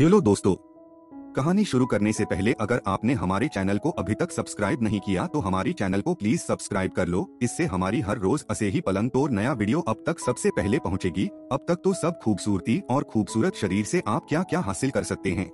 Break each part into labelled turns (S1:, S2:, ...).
S1: Hello दोस्तों, कहानी शुरू करने से पहले अगर आपने हमारे चैनल को अभी तक सब्सक्राइब नहीं किया तो हमारी चैनल को प्लीज सब्सक्राइब कर लो। इससे हमारी हर रोज ऐसे ही पलंग तोड़ नया वीडियो अब तक सबसे पहले पहुंचेगी। अब तक तो सब खूबसूरती और खूबसूरत शरीर से आप क्या क्या हासिल कर सकते हैं,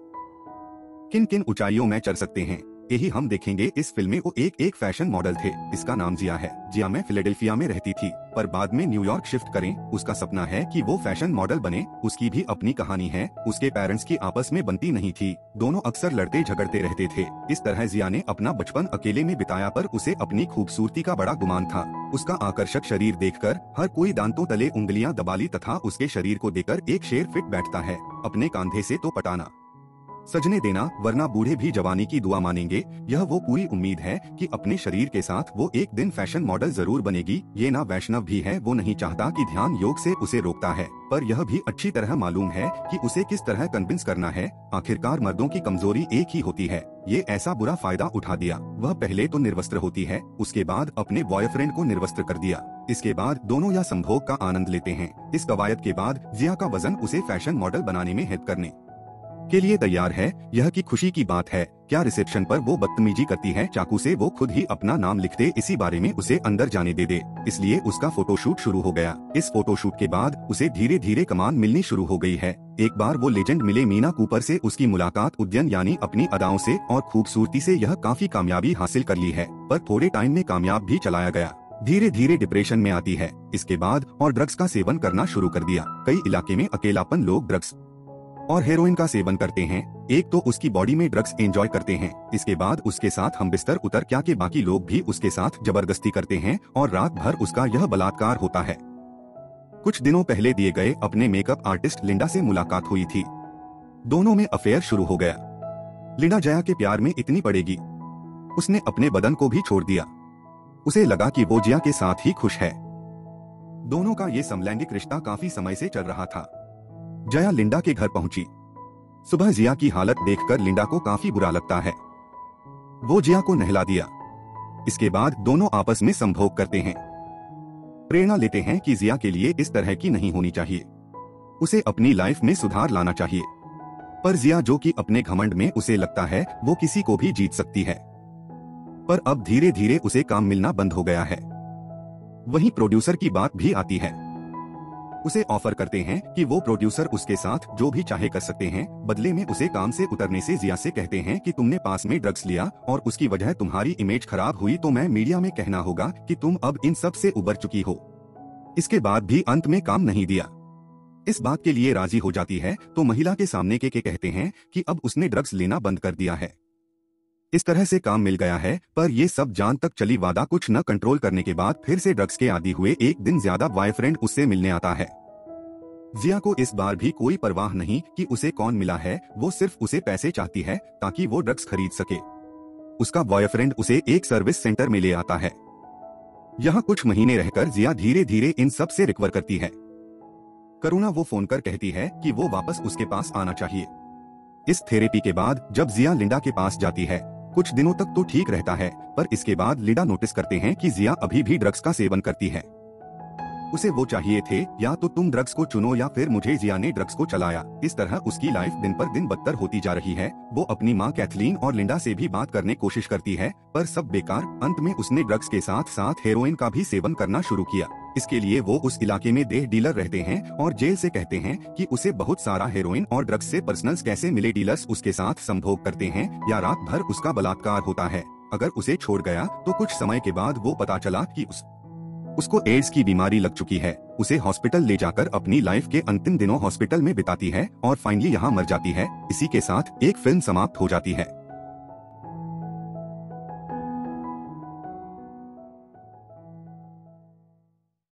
S1: किन किन ऊंचाइयों में चढ़ सकते हैं, यही हम देखेंगे। इस फिल्म में वो एक फैशन मॉडल थे, इसका नाम जिया है। जिया में फिलाडेल्फिया में रहती थी पर बाद में न्यूयॉर्क शिफ्ट करें। उसका सपना है कि वो फैशन मॉडल बने। उसकी भी अपनी कहानी है। उसके पेरेंट्स की आपस में बनती नहीं थी, दोनों अक्सर लड़ते झगड़ते रहते थे। इस तरह जिया ने अपना बचपन अकेले में बिताया पर उसे अपनी खूबसूरती का बड़ा गुमान था। उसका आकर्षक शरीर देखकर हर कोई दांतों तले उंगलियां दबा ली तथा उसके शरीर को देखकर एक शेर फिट बैठता है। अपने कंधे से तो पटाना सजने देना, वरना बूढ़े भी जवानी की दुआ मानेंगे। यह वो पूरी उम्मीद है कि अपने शरीर के साथ वो एक दिन फैशन मॉडल जरूर बनेगी। ये ना वैष्णव भी है, वो नहीं चाहता कि ध्यान योग से उसे रोकता है, पर यह भी अच्छी तरह मालूम है कि उसे किस तरह कन्विंस करना है। आखिरकार मर्दों की कमजोरी एक ही होती है। ये ऐसा बुरा फायदा उठा दिया। वह पहले तो निर्वस्त्र होती है, उसके बाद अपने बॉयफ्रेंड को निर्वस्त्र कर दिया। इसके बाद दोनों या संभोग का आनंद लेते हैं। इस कवायद के बाद जिया का वजन उसे फैशन मॉडल बनाने में हेल्प करने के लिए तैयार है। यह की खुशी की बात है, क्या रिसेप्शन पर वो बदतमीजी करती है, चाकू से वो खुद ही अपना नाम लिख दे, इसी बारे में उसे अंदर जाने दे। इसलिए उसका फोटोशूट शुरू हो गया। इस फोटोशूट के बाद उसे धीरे धीरे कमान मिलनी शुरू हो गई है। एक बार वो लेजेंड मिले मीना कूपर से। उसकी मुलाकात उद्यन यानी अपनी अदाओं से और खूबसूरती से यह काफी कामयाबी हासिल कर ली है, पर थोड़े टाइम में कामयाब भी चलाया गया। धीरे धीरे डिप्रेशन में आती है। इसके बाद और ड्रग्स का सेवन करना शुरू कर दिया। कई इलाके में अकेलापन, लोग ड्रग्स और हेरोइन का सेवन करते हैं। एक तो उसकी बॉडी में ड्रग्स एंजॉय करते हैं, इसके बाद उसके साथ हम बिस्तर उतर क्या के बाकी लोग भी उसके साथ जबरदस्ती करते हैं और रात भर उसका यह बलात्कार होता है। कुछ दिनों पहले दिए गए अपने मेकअप आर्टिस्ट लिंडा से मुलाकात हुई थी। दोनों में अफेयर शुरू हो गया। लिंडा जया के प्यार में इतनी पड़ेगी, उसने अपने बदन को भी छोड़ दिया। उसे लगा कि वो जिया के साथ ही खुश है। दोनों का ये समलैंगिक रिश्ता काफी समय से चल रहा था। जया लिंडा के घर पहुंची। सुबह जिया की हालत देखकर लिंडा को काफी बुरा लगता है। वो जिया को नहला दिया। इसके बाद दोनों आपस में संभोग करते हैं। प्रेरणा लेते हैं कि जिया के लिए इस तरह की नहीं होनी चाहिए, उसे अपनी लाइफ में सुधार लाना चाहिए। पर जिया, जो कि अपने घमंड में उसे लगता है वो किसी को भी जीत सकती है, पर अब धीरे धीरे उसे काम मिलना बंद हो गया है। वहीं प्रोड्यूसर की बात भी आती है। उसे ऑफर करते हैं कि वो प्रोड्यूसर उसके साथ जो भी चाहे कर सकते हैं। बदले में उसे काम से उतरने से जिया से कहते हैं कि तुमने पास में ड्रग्स लिया और उसकी वजह तुम्हारी इमेज खराब हुई, तो मैं मीडिया में कहना होगा कि तुम अब इन सब से उबर चुकी हो। इसके बाद भी अंत में काम नहीं दिया। इस बात के लिए राजी हो जाती है तो महिला के सामने के कहते हैं कि अब उसने ड्रग्स लेना बंद कर दिया है। इस तरह से काम मिल गया है। पर ये सब जान तक चली वादा कुछ न कंट्रोल करने के बाद फिर से ड्रग्स के आदी हुए। एक दिन ज्यादा बॉयफ्रेंड उससे मिलने आता है। जिया को इस बार भी कोई परवाह नहीं कि उसे कौन मिला है, वो सिर्फ उसे पैसे चाहती है ताकि वो ड्रग्स खरीद सके। उसका बॉयफ्रेंड उसे एक सर्विस सेंटर में ले आता है। यहाँ कुछ महीने रहकर जिया धीरे धीरे इन सब से रिकवर करती है। करुणा वो फोन कर कहती है कि वो वापस उसके पास आना चाहिए। इस थेरेपी के बाद जब जिया लिंडा के पास जाती है, कुछ दिनों तक तो ठीक रहता है, पर इसके बाद लिंडा नोटिस करते हैं कि जिया अभी भी ड्रग्स का सेवन करती है। उसे वो चाहिए थे, या तो तुम ड्रग्स को चुनो या फिर मुझे। जिया ने ड्रग्स को चलाया। इस तरह उसकी लाइफ दिन पर दिन बदतर होती जा रही है। वो अपनी माँ कैथलीन और लिंडा से भी बात करने कोशिश करती है, पर सब बेकार। अंत में उसने ड्रग्स के साथ साथ हेरोइन का भी सेवन करना शुरू किया। इसके लिए वो उस इलाके में देह डीलर रहते हैं और जेल से कहते हैं कि उसे बहुत सारा हेरोइन और ड्रग्स से पर्सनल्स कैसे मिले। डीलर्स उसके साथ संभोग करते हैं या रात भर उसका बलात्कार होता है। अगर उसे छोड़ गया तो कुछ समय के बाद वो पता चला कि उसको एड्स की बीमारी लग चुकी है। उसे हॉस्पिटल ले जाकर अपनी लाइफ के अंतिम दिनों हॉस्पिटल में बिताती है और फाइनली यहाँ मर जाती है। इसी के साथ एक फिल्म समाप्त हो जाती है।